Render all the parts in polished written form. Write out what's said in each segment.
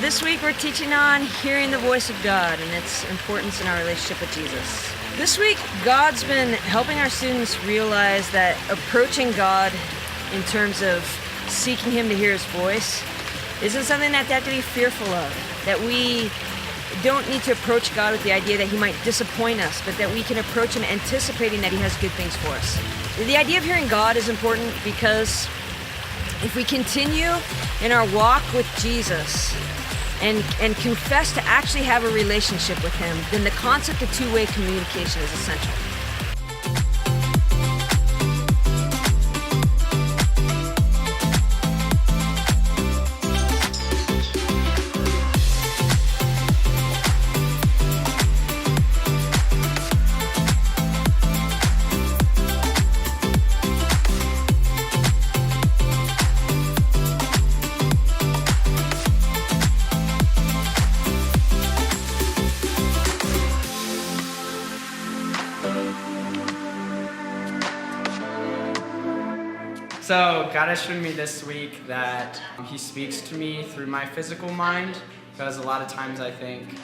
this week we're teaching on hearing the voice of God and its importance in our relationship with Jesus. This week, God's been helping our students realize that approaching God in terms of seeking Him to hear His voice isn't something that they have to be fearful of. That we don't need to approach God with the idea that He might disappoint us, but that we can approach Him anticipating that He has good things for us. The idea of hearing God is important because if we continue in our walk with Jesus and confess to actually have a relationship with Him, then the concept of two-way communication is essential. So God has shown me this week that He speaks to me through my physical mind, because a lot of times I think,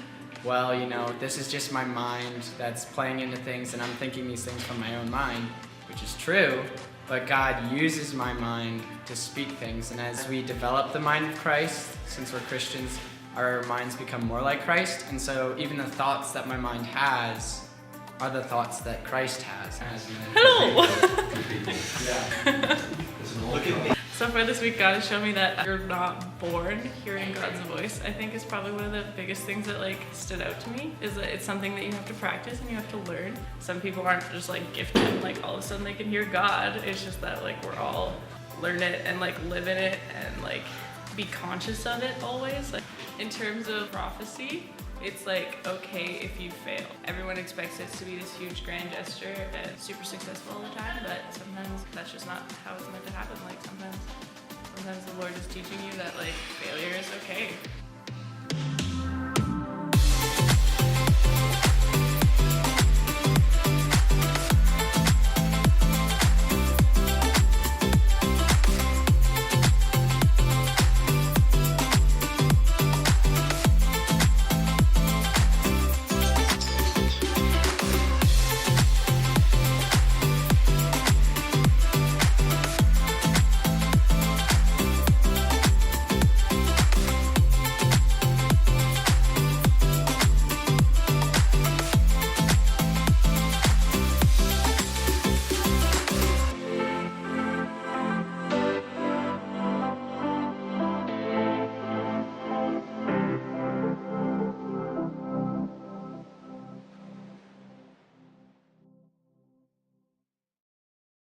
well, this is just my mind that's playing into things and I'm thinking these things from my own mind, which is true, but God uses my mind to speak things. And as we develop the mind of Christ, since we're Christians, our minds become more like Christ. And so even the thoughts that my mind has are the thoughts that Christ has. Hello! Yeah. So for this week, God has shown me that you're not born hearing God's voice. I think is probably one of the biggest things that stood out to me, is that it's something that you have to practice and you have to learn. Some people aren't just gifted and all of a sudden they can hear God. It's just that we're all learn it and live in it and be conscious of it always. In terms of prophecy, it's okay if you fail. Everyone expects it to be this huge grand gesture and super successful all the time, but sometimes that's just not how it's meant to happen. Sometimes the Lord is teaching you that failure is okay.